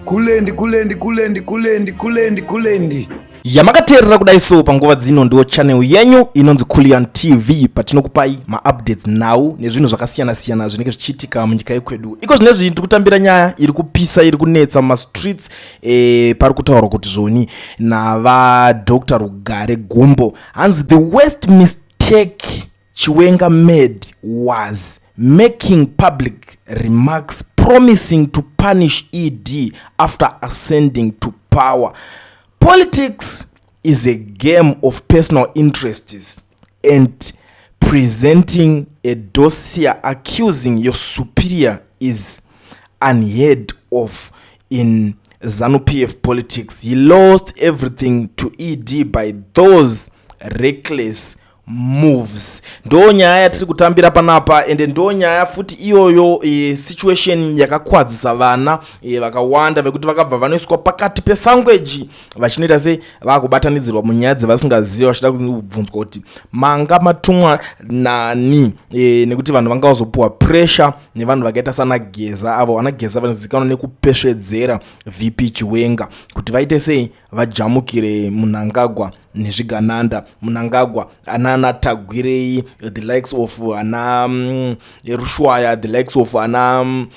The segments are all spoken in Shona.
kulendi yamakaterera kudaiso panguva dzino ndiwo channel yenyu inonzi Kulian TV patinokupai ma-updates now nezvinhu zvakasiyana-siyana zvinenge zvichiitika munyika yekwedu. Iko zvinezvi tikutambira nyaya iri kupisa iri kunetsa mumastreets pari kutaurwa kuti zvoni nava-Dr. Rugare Gumbo hanzi the worst mistake Chiwenga made was making public remarks promising to punish ED after ascending to power. Politics is a game of personal interests, and presenting a dossier accusing your superior is unheard of in ZANU-PF politics. He lost everything to ED by those reckless moves. Ndo nyaya yatiri kutambira panapa, ende ndo nyaya futi iyoyo situation yakakwadzisa vana vakawanda vekuti vakabva vanoiswa pakati pesangweji vachinoita se vakubatanidzirwa munyaya dzevasingaziva vachida kubvunzwa kuti manga matumwa nani, nekuti vanhu vanga vazopuwa pressure nevanhu vakaita sana Geza, avo vanageza vanozivikanwa nekupesvedzera VP Chiwenga kuti vaite sei vajamukire Mnangagwa nezvigananda. Mnangagwa ana Tagwirei, the likes of ana Rushwaya, the likes of ana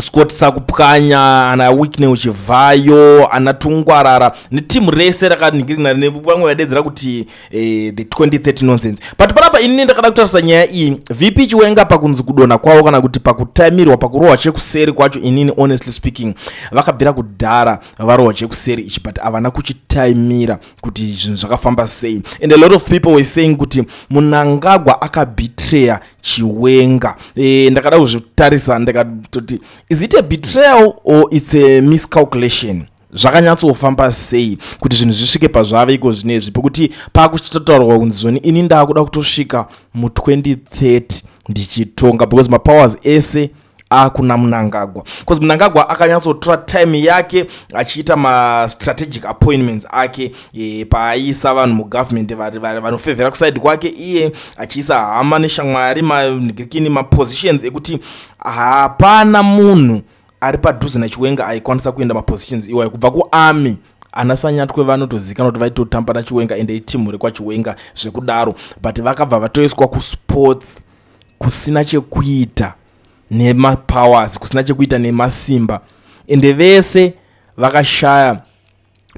Scott Sakupkanya, ana Weekne Uchivayo, ana Tungwarara netimu rese rakaningirina nevamwe vadedzera kuti the 2030 nonsense. But panapa inini ndakada kutarisa nyaya iyi VP Chiwenga pakunzi kudona kwawo kana kuti pakutaimirwa pakurohwa chekuseri kwacho, inini honestly speaking vakabvira kudhara varohwa chekuseri ichi, but avana kuchitaimira kuti zvinhu zvakafamba sei. And a lot of people were saying kuti Mnangagwa akabetraya Chiwenga. Ndakada kuzvitarisa ndakatoti is it a betrayal or it's a miscalculation? Zvakanyatsofamba sei kuti zvinhu zvisvike pazvave iko zvinezvi pekuti pakuchitotaurwa kunzi zvoni ini ndakuda kutosvika mu2030 ndichitonga, because mapowers ese akuna Mnangagwa. Because Mnangagwa akanyatsotora time yake achiita ma-strategic appointments ake paaisa vanhu mugovernment vanofevhera kuside kwake, iye achiisa hama neshamwari ma-positions ekuti hapana munhu ari padhuze naChiwenga aikwanisa kuenda ma-positions iwayo. Kubva kuarmy anasanyatwe vanotozivikanwa kuti vaitotamba naChiwenga ende itimhure kwaChiwenga zvekudaro, but vakabva vatoiswa kusports kusina chekuita nemapowers, kusina chekuita nemasimba, ende vese vakashaya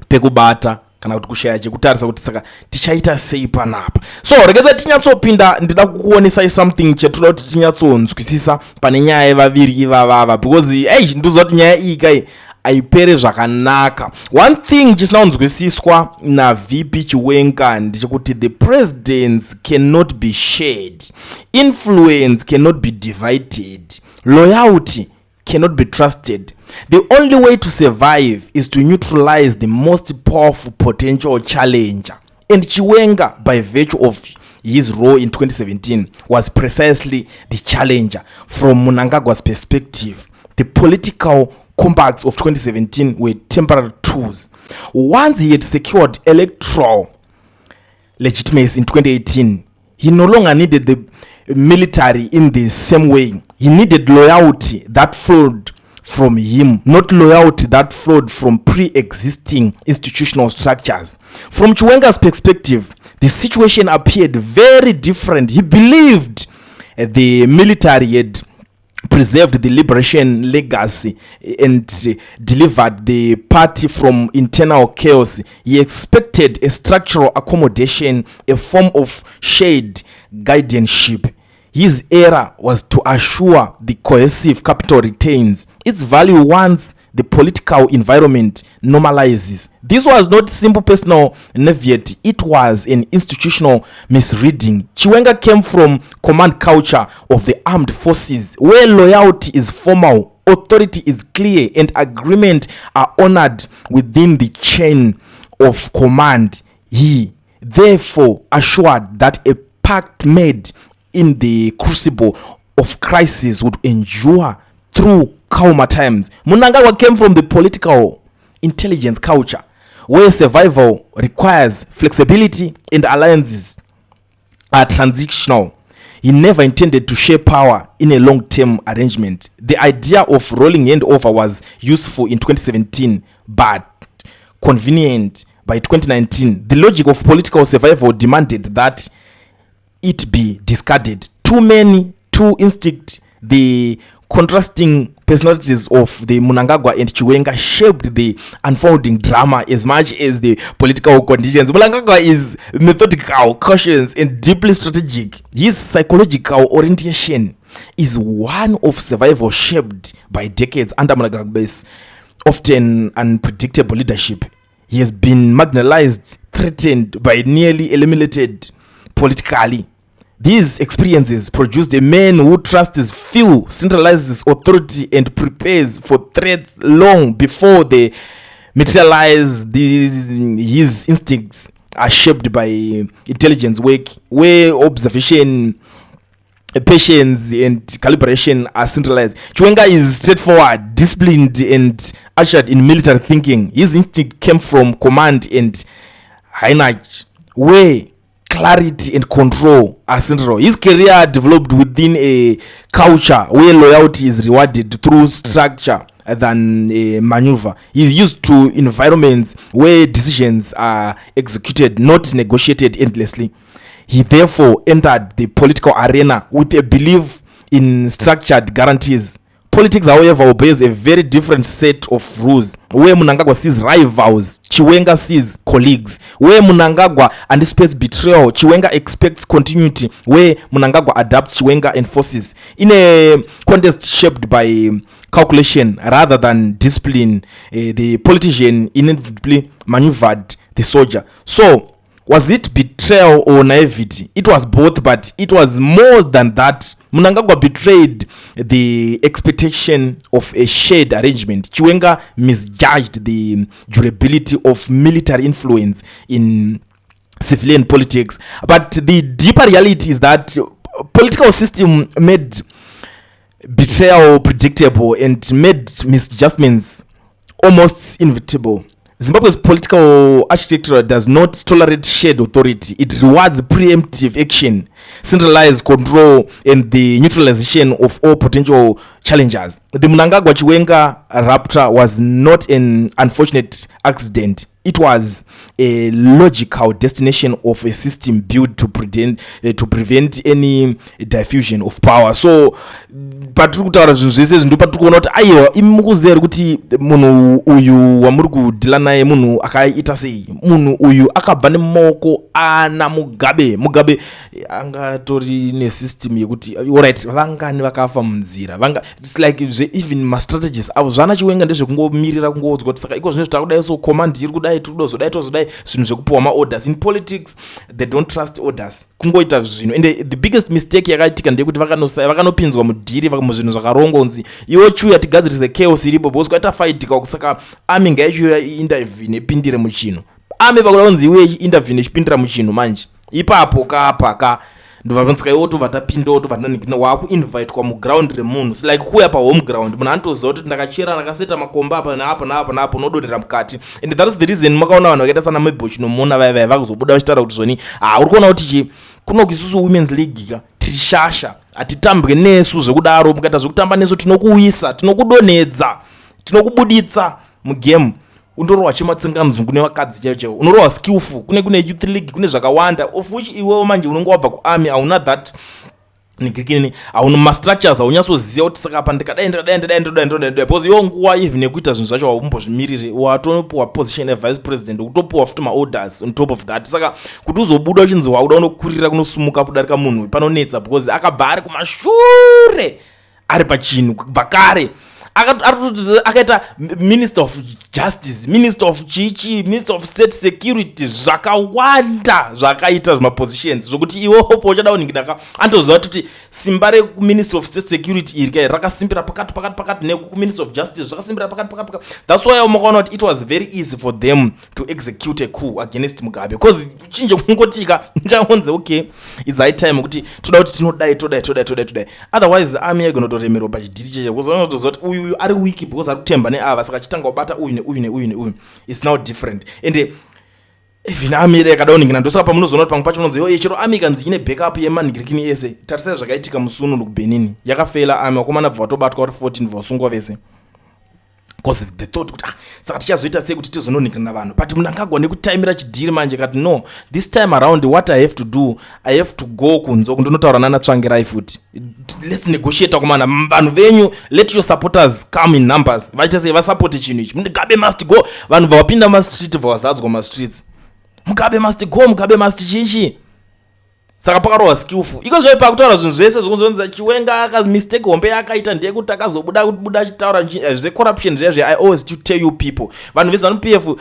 pekubata kana kuti kushaya chekutarisa kuti saka tichaita sei panapa. So regedza tinyatsopinda ndida kukuonesai something chetoda kuti tinyatsonzwisisa pane nyaya yevaviri ivavava, because ndinoziva kuti nyaya iyi kai aipere zvakanaka. One thing chisinanzwisiswa na VP Chiwenga ndechekuti the presidents cannot be shared, influence cannot be divided, loyalty cannot be trusted. The only way to survive is to neutralize the most powerful potential challenger. And Chiwenga, by virtue of his role in 2017, was precisely the challenger. From Mnangagwa's perspective, the political compacts of 2017 were temporary tools. Once he had secured electoral legitimacy in 2018, he no longer needed the military in the same way. He needed loyalty that flowed from him, not loyalty that flowed from pre-existing institutional structures. From Chiwenga's perspective, the situation appeared very different. He believed the military had preserved the liberation legacy and delivered the party from internal chaos. He expected a structural accommodation, a form of shared guardianship. His era was to assure the cohesive capital retains its value once the political environment normalizes. This was not simple personal naivety, it was an institutional misreading. Chiwenga came from command culture of the armed forces, where loyalty is formal, authority is clear, and agreement are honored within the chain of command. He therefore assured that a pact made in the crucible of crisis would endure through calmer times. Mnangagwa came from the political intelligence culture, where survival requires flexibility and alliances are transitional. he never intended to share power in a long-term arrangement. The idea of rolling hand over was useful in 2017, but convenient by 2019. The logic of political survival demanded that it be discarded. Too instinct, the contrasting personalities of the Mnangagwa and Chiwenga shaped the unfolding drama as much as the political conditions. Mnangagwa is methodical, cautious, and deeply strategic. His psychological orientation is one of survival shaped by decades under Mnangagwa's often unpredictable leadership. He has been marginalized, threatened, by nearly eliminated politically. These experiences produced a man who trusts few, centralizes authority, and prepares for threats long before they materialize. His instincts are shaped by intelligence work, where observation, patience, and calibration are centralized. Chiwenga is straightforward, disciplined, and ushered in military thinking. His instinct came from command and hierarchy, where clarity and control are central. His career developed within a culture where loyalty is rewarded through structure than a maneuver. He's used to environments where decisions are executed, not negotiated endlessly. He therefore entered the political arena with a belief in structured guarantees. Politics, however, obeys a very different set of rules. Where Mnangagwa sees rivals, Chiwenga sees colleagues. Where Mnangagwa anticipates betrayal, Chiwenga expects continuity. Where Mnangagwa adapts, Chiwenga enforces. In a contest shaped by calculation rather than discipline, the politician inevitably maneuvered the soldier. So, was it betrayal or naivety? It was both, but it was more than that. Mnangagwa betrayed the expectation of a shared arrangement. Chiwenga misjudged the durability of military influence in civilian politics. But the deeper reality is that political system made betrayal predictable and made misjudgments almost inevitable. Zimbabwe's political architecture does not tolerate shared authority. It rewards preemptive action, centralized control, and the neutralization of all potential challengers. The Mnangagwa Chiwenga rupture was not an unfortunate accident. It was a logical destination of a system built to prevent any diffusion of power. So patiri kutaura zvinhu zvese ndo patiri kuona kuti aiwa imi mukuziva kuti munhu uyu wamuri kudhila naye munhu akaita sei, munhu uyu akabva nemaoko ana mugabe angatori nesystem yekuti alright vangani vakafa munzira it's like even mastrategies avo zvana Chiwenga ndezvekungomirira kungodzwa kuti saka iko zvine zvitakudai so command iri kudai tozodai zvinhu zvekupuwa maorders. In politics they don't trust orders, kungoita zvinhu. And the biggest mistake yakaitika ndeyekuti vakanopinzwa mudhiri muzvinhu zvakarongwa kunzi iwo chuya tigadzirise chaos iripo because kwaita fightika kusaka army ngaichuya intervene ipindire muchinhu. Army pakuda kunzi iwe intervene ichipindira muchinhu manje ipapo kapaka ndovakansika iwo tovatapinda wakuinvite kwa muground remunhu like kuya pahome ground munhu anotoziva kuti ndakachera ndakaseta makomba apa naapo nodonhera mukati. And that is the reason makaona vanhu vakaita sana mabel chinomona vaivai vakuzobuda vachitaura kuti zvoni uri kuona kuti kunoku isusu women's league ka tiri shasha hatitambwe nesu zvekudaro mukaita zvekutamba nesu tinokuuyisa tinokudonhedza tinokubuditsa mugame undorohwa chimatsenganzungu nevakadzi chaivo unorohwa skillful kune youth league kune zvakawanda of which iwewo manje unenge wabva kuarmy hauna that nigirikini hauna mastructures haunyasoziva kuti saka apa ndikadai because iwo nguva even yekuita zvinhu zvacho haumbozvimiriri watonopiwa position vice president utopiwa futi maorders on top of that. Saka kuti uzobuda uchinzi wauda unokurira kunosumuka kudarika munhu panonetsa because akabva ari kumashure ari pachinhu kubva kare akaita minister of justice, minister of chichi, minister of state security, zvakawanda zvakaita zvimapositions zvokuti iwopo uchada uninginaka antoziva kuti simba reminister of state security iri kai rakasimbira pakati nekuminister of justice zvakasimbira pakati. That's why makaona kuti it was very easy for them to execute a coup against Mugabe because chinje kungotika nchaonze okay it's high time kuti toda kuti tinodai otherwise army yagonotoremerwa pachidhiri cheche because vanotoziva kuti uyu ari wiki because ari kutemba neava saka chitanga kubata uyu it's now different. And even amire yakadaoningina ndosaka pamunozoona kuti pamwe pacho munonzi chero ami kanzi ine backup yemanhingirikini ese tarisai zvakaitika musununu kuBenin yakafela ami wakomana bva watobatwa kuti 14 vasungwa vese because they thought kuti saka tichazoita sei kuti tizononhingirana vanhu but munhu angagwa nekutaimira chidhiri manje kati no, this time around what I have to do, I have to go kunze kundonotaura nana Tsvangirai futi, let's negotiate kumana vanhu venyu, let your supporters come in numbers, vaita sei vasupport chinhu ichi, Mugabe must go, vanhu vawapinda mastreet vawazadzwa mastreets, Mugabe must go, Mugabe must chichi. Saka pakarohwa skillful iko zvai pakutaura zvinhu zvese zvokunzonzi Chiwenga akamistake hombe yakaita ndeyekuti akazobuda achitaura zvecorruption zvezve. I always to tell you people, vanhu veZANU-PF,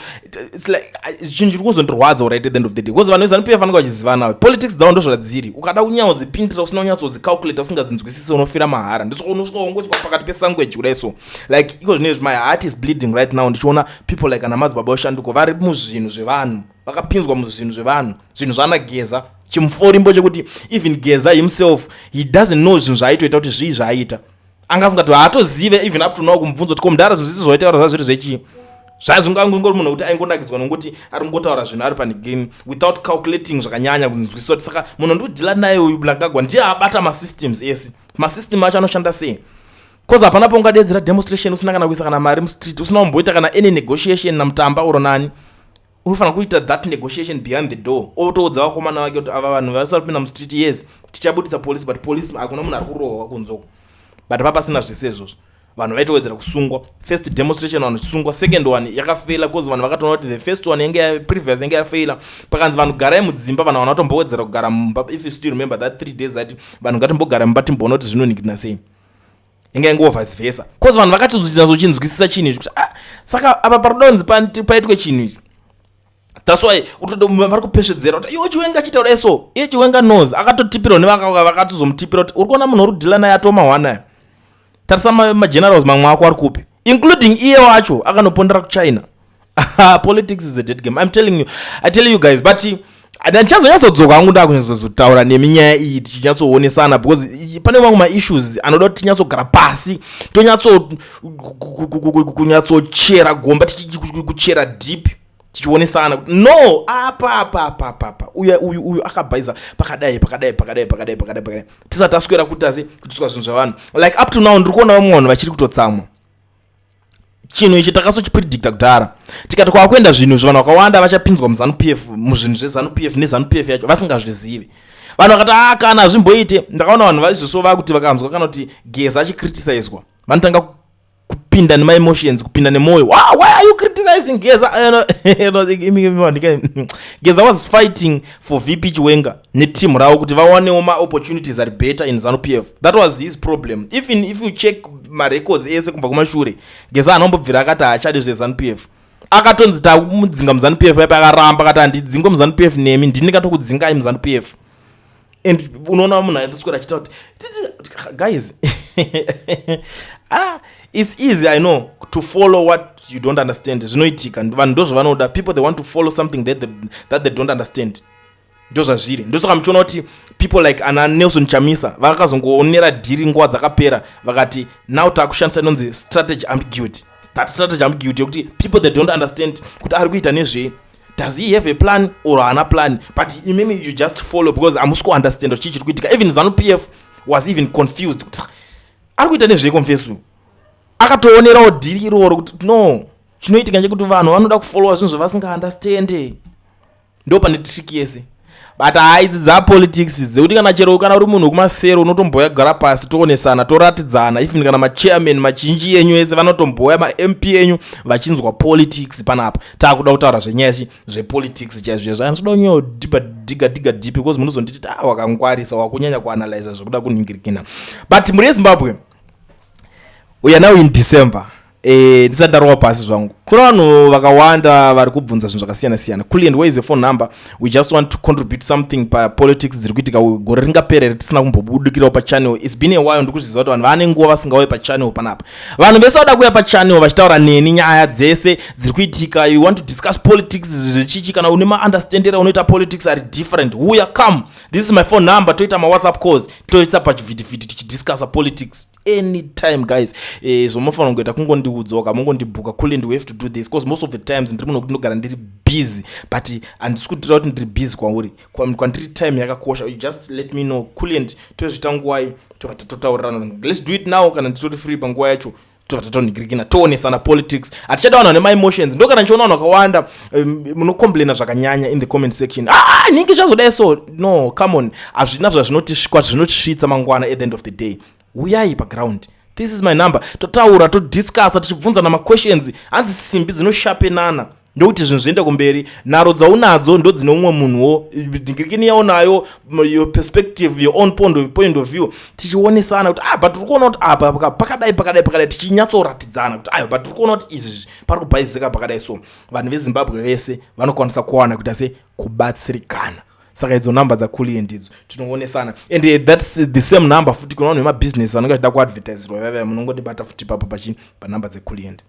it's like chinhu chiri kuzondirwadza right at the end of the day, because vanhu veZANU-PF vanenge vachiziva nawo politics dzavo ndo zvadziri, ukada kunyatsozipindira usina kunyatsodzicalculate usingadzinzwisisi unofira mahara, ndisounosvika wongosvika pakati pesanguage kudai so like iko zvinezvi my heart is bleeding right now ndichiona people like ana madzibaba oshanduko vari muzvinhu zvevanhu, vakapinzwa muzvinhu zvevanhu, zvinhu zvaanageza chimuforimbo chekuti even Geza himself he doesn't know zvinhu zvaaitoita kuti zvii zvaaita, angasingati haatozive even up to now kumubvunza kuti komudhara zvinhu zvisi zvaitaura zvazviri zvechii, zvazvingangori munhu kuti aingonakidzwa nokuti ari kungotaura zvinhu ari panegame without calculating zvakanyanya kunzwisisa kuti saka munhu ndikudhila naye uyu Blangagwa ndiye abata masystems ese, masystem acho anoshanda sei, cause hapana paungadedzera demonstration usina kana kuisa kana mari mustreet, usina kumboita kana any negotiation namutamba uro nani, unofanira kuita that negotiation behind the door, otoudza vakomana vake kuti ava vanhu vasati kupinda mustreet, yes tichabudisa police but police hakuna munhu ari kurohwa kunzoko, but papasina zvese izvozvo vanhu vaitowedzera kusungwa. First demonstration vanhu vachisungwa, second one yakafela cause vanhu vakatoona kuti the first one previous yanga yafela, pakanzi vanhu garai mudzimba, vanhu vanotombowedzera kugara mumba. If you still remember that 3 days that vanhu ngatimbogara mumba timboona kuti zvinonhingirina sei, inga ingo vice versa cause vanhu vakatozochinzwisisa chinhu ichi kuti saka apa parodonzi paitwe chinhu ichi. That's why vari kupeshedzera kuti iwo Chiwenga chitaura so iye Chiwenga knows, akatotipira vakatozomutipira kuti uri kuona munhu uri kudhila naye atoma wana, tarisa magenerals mamwe ako ari kupi, including iye wacho akanopondera kuChina. Politics is a dead game, I tell you guys, but ndichazonyatsodzoka hangu ndakunyatsozitaura neminyaya iyi tichinyatsoonesana because pane mamwe maissues anoda kuti tinyatsogara pasi kunyatsochera gomba kuchera deep tichionesana kuti no apa uyu akabhaiza pakadai tisati aswera kutazi kutiswa zvinhu zvavanhu like up to now ndiri kuona vamwe vanhu vachiri kutotsamwa chinhu ichi takasochipredicta kudhara tikati kwakuenda zvinhu zvanhu vakawanda vachapinzwa muZANU-PF, muzvinhu zveZANU-PF neZANU-PF yacho vasingazvizivi, vanhu vakati kana hazvimboite. Ndakaona vanhu vaizvoso vakuti vakanzwa kana kuti Geza achicriticizewa vanotanga kupinda nemaemotions, kupinda nemwoyo. Why are you criticizing Geza? Geza was fighting for VP Chiwenga neteam rao kuti vawanewo ma-opportunities are better in ZANU-PF. That was his problem. Even if you check ma-records ese kubva kumashure, Geza anombobvira akati haachadi zveZANU-PF. Akatonzi tamudzinga muZANU-PF yapa akaramba akati handidzingwe muZANU-PF nemi ndini katokudzingai muZANU-PF. And unoona munhu aitoswera achita kuti guys it's easy, I know, to follow what you don't understand. Zvinoitika vanhu ndozvavanoda, people they want to follow something that they don't understand. Ndozvazviri ndosaka muchiona kuti people like ana Nelson Chamisa vakazongoonera dhiri nguva dzakapera vakati now takushandisa inonzi strategy ambiguity. That strategy ambiguity yokuti people they don't understand kuti ari kuita nezvei. Does he have a plan or an plan? But maybe you just follow because I'm supposed to understand what chiri kuitika. Even ZANU-PF was even confused. Ari kuita nezvei confuse. Akatoonerawo dhiri iroro kuti no, chinoitika nje kuti vanhu vanoda kufollowa zvinhu zvavasinga understand. Ndo pane tricky yese. But haidzi dzapolitics dzekuti kana chero kana uri munhu kumasero unotomboya kugara pasi toonesana toratidzana, even kana machairman machinji enyu ese vanotomboya ma-MP enyu vachinzwa politics panapa. Taakuda kutaura zvenyaya zvepolitics chaizvo anoda kunyo diga deep because munozonditi wakangwarisa wakunyanya kuanalyze zvekuda kuningirikina. But muri yeZimbabwe we are now in December. Ndisati ndarowa pasi zvangu kuna vanhu vakawanda vari kubvunza zvinhu zvakasiyana-siyana. Cool, and where is your phone number? We just want to contribute something politics dziri kuitika gore ringapera tisina kumbobudikirawo pachannel. It's been a while ndikuzviziva kuti vanhu vane nguva vasingauye pachannel panapa. Vanhu vese vada kuuya pachannel vachitaura neni nyaya dzese dziri kuitika. You want to discuss politics zvichichi kana une maunderstanding unoita politics are different. Uya come. This is my phone number. Toita ma WhatsApp calls. Toita pachivhidivhidhi tichidiscussa politics. anytime guys. So mofana ngoita kungondiudzoka mongondibhuka Coolend, we have to do this because most of the times ndinogara ndiri busy, but andisikuitira kuti ndiri busy kwauri kwandiri time yakakosha. You just let me know Coolend tozvita nguwai totaurirana, let's do it now. Kana nditori free panguwa yacho totonigirikina toonesana politics. Atichada vanhu vane my emotions. Ndo kana ndichiona vanhu vakawanda munocomplaina zvakanyanya in the comment section. Ningi zvazodai so. No, come on. Hazvina zvinotisvitsa mangwana at the end of the day. Uyai paground. This is my number. Totaura, todiscussa, tichibvunzana ma-questions. Hanzi simbi dzinoshapenana. Ndokuti zvinhu zviende kumberi. Nharo dzaunadzo ndo dzine umwe munhuwo. Ndingirikini yaonayo, your perspective, your own point of view. Tichionesana kuti but tiri kuona kuti apa pakadai tichinyatsoratidzana kuti but tiri kuona kuti izvi pari kubhaizika pakadai so. Vanhu veZimbabwe vese vanokwanisa kuwana kuti ase kubatsirikana. Saka idzo number za Coolend idzo tinoonesana, and that's the same number futi kuna vanhu vemabusiness anenge achida kuadvertiserwa vava munongodibata futi papo pa number dze Coolend.